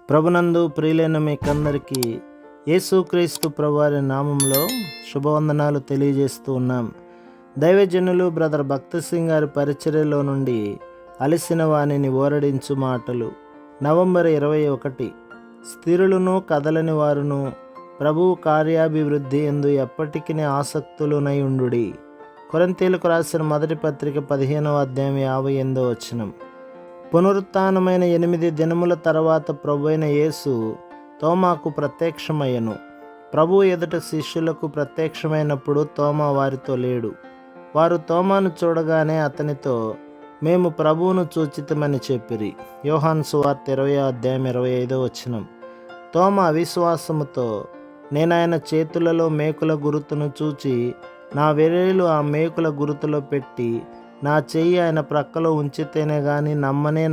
ప్రభునందు ప్రియులైన మీకందరికీ యేసుక్రీస్తు ప్రభువారి నామంలో శుభవందనాలు తెలియజేస్తూ ఉన్నాం. దైవజనులు బ్రదర్ భక్త సింగ్ గారి పరిచర్యలో నుండి అలసిన వాణిని ఓరడించు మాటలు. నవంబర్ 21. స్థిరులను కదలని వారును ప్రభువు కార్యాభివృద్ధి ఎందు ఎప్పటికీ ఆసక్తులునై ఉండుడి. కొరింథీయులకు రాసిన మొదటి పత్రిక 15వ అధ్యాయం 58వ వచనం. పునరుత్థానమైన 8 దినముల తర్వాత ప్రభువైన యేసు తోమాకు ప్రత్యక్షమయ్యను. ప్రభు ఎదుట శిష్యులకు ప్రత్యక్షమైనప్పుడు తోమా వారితో లేడు. వారు తోమాను చూడగానే అతనితో, మేము ప్రభువును చూచితమని చెప్పిరి. యోహాను సువార్త 20వ అధ్యాయం 25వ వచనం. తోమా అవిశ్వాసముతో, నేనాయన చేతులలో మేకుల గురుతును చూచి నా వేలు ఆ మేకుల గురుతులో పెట్టి నా చెయ్యి ఆయన ప్రక్కలో ఉంచితేనే గాని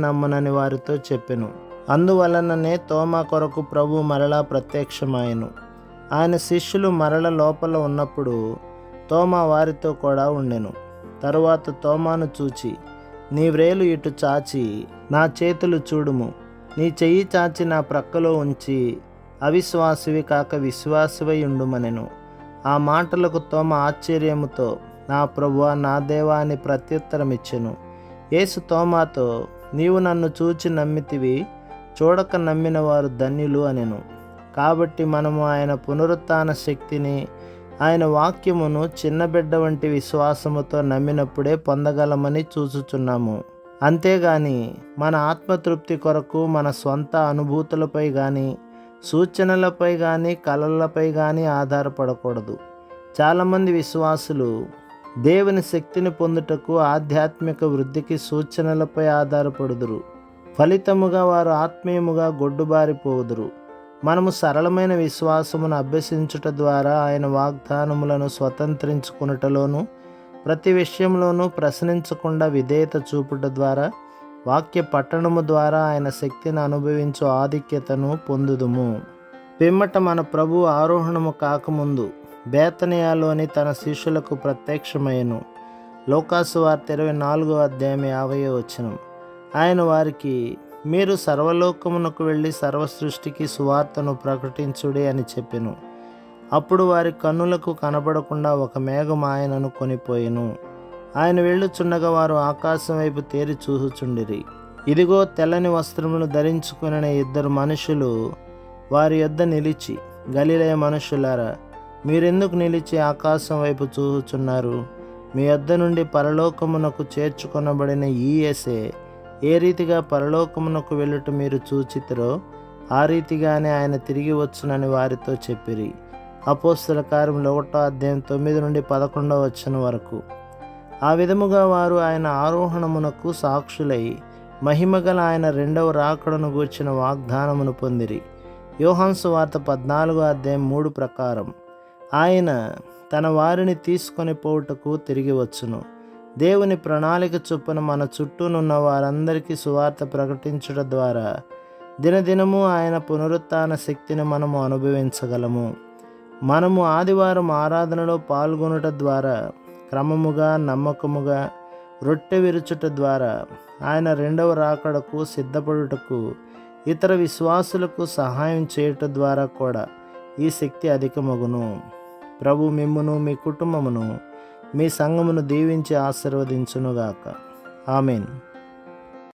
నమ్మనని వారితో చెప్పెను. అందువలననే తోమా కొరకు ప్రభు మరలా ప్రత్యక్షమాయెను. ఆయన శిష్యులు మరల లోపల ఉన్నప్పుడు తోమా వారితో కూడా ఉండెను. తరువాత తోమాను చూచి, నీ వ్రేలు ఇటు చాచి నా చేతులు చూడుము, నీ చెయ్యి చాచి నా ప్రక్కలో ఉంచి అవిశ్వాసివి కాక విశ్వాసివై ఉండుమనెను. ఆ మాటలకు తోమా ఆశ్చర్యముతో, నా ప్రభువా నా దేవా అని ప్రత్యుత్తరమిచ్చెను. యేసు తోమాతో, నీవు నన్ను చూచి నమ్మితివి, చూడక నమ్మిన వారు ధన్యులు అనెను. కాబట్టి మనము ఆయన పునరుత్థాన శక్తిని, ఆయన వాక్యమును చిన్న బిడ్డ వంటి విశ్వాసముతో నమ్మినప్పుడే పొందగలమని చూచుచున్నాము. అంతేగాని మన ఆత్మతృప్తి కొరకు మన స్వంత అనుభూతులపై కానీ, సూచనలపై కానీ, కలలపై కానీ ఆధారపడకూడదు. చాలామంది విశ్వాసులు దేవుని శక్తిని పొందుటకు ఆధ్యాత్మిక వృద్ధికి సూచనలపై ఆధారపడుదురు. ఫలితముగా వారు ఆత్మీయముగా గొడ్డుబారిపోదురు. మనము సరళమైన విశ్వాసమును అభ్యసించుట ద్వారా ఆయన వాగ్దానములను స్వతంత్రించుకున్నటలోను, ప్రతి విషయంలోనూ ప్రశ్నించకుండా విధేయత చూపుట ద్వారా, వాక్య పట్టణము ద్వారా ఆయన శక్తిని అనుభవించు ఆధిక్యతను పొందుదుము. పిమ్మట మన ప్రభు ఆరోహణము కాకముందు బేతనియాలోని తన శిష్యులకు ప్రత్యక్షమయ్యను. లూకాసు వార్త 24వ అధ్యాయం 50వ వచనం. ఆయన వారికి, మీరు సర్వలోకమునకు వెళ్ళి సర్వ సృష్టికి సువార్తను ప్రకటించుడి అని చెప్పెను. అప్పుడు వారి కన్నులకు కనబడకుండా ఒక మేఘం ఆయనను కొనిపోయెను. ఆయన వెళ్ళుచుండగా వారు ఆకాశం వైపు తేరి చూచుచుండిరి. ఇదిగో తెల్లని వస్త్రములు ధరించుకుని 2 మనుషులు వారి యొద్ద నిలిచి, గలిలయ మనుషులారా, మీరెందుకు నిలిచి ఆకాశం వైపు చూచుచున్నారు? మీ యొద్ద నుండి పరలోకమునకు చేర్చుకొనబడిన ఈ యేసే ఏ రీతిగా పరలోకమునకు వెళ్ళుట మీరు చూచితిరో ఆ రీతిగానే ఆయన తిరిగి వచ్చునని వారితో చెప్పిరి. అపోస్తల కార్యములు 1వ అధ్యాయం 9 నుండి 11వ వచనం వరకు. ఆ విధముగా వారు ఆయన ఆరోహణమునకు సాక్షులై మహిమగల ఆయన 2వ రాకడను గూర్చిన వాగ్దానమును పొందిరి. యోహాను సువార్త 14వ అధ్యాయం 3 ప్రకారం ఆయన తన వారిని తీసుకొని పోవుటకు తిరిగి వచ్చును. దేవుని ప్రణాళిక చొప్పున మన చుట్టూనున్న వారందరికీ సువార్త ప్రకటించడం ద్వారా దినదినము ఆయన పునరుత్థాన శక్తిని మనము అనుభవించగలము. మనము ఆదివారం ఆరాధనలో పాల్గొనుట ద్వారా, క్రమముగా నమ్మకముగా రొట్టె విరుచుట ద్వారా, ఆయన 2వ రాకడకు సిద్ధపడుటకు ఇతర విశ్వాసులకు సహాయం చేయుట ద్వారా కూడా ఈ శక్తి అధికమగును. ప్రభు మిమ్మును, మీ కుటుంబమును, మీ సంఘమును దీవించి ఆశీర్వదించునుగాక. ఆమేన్.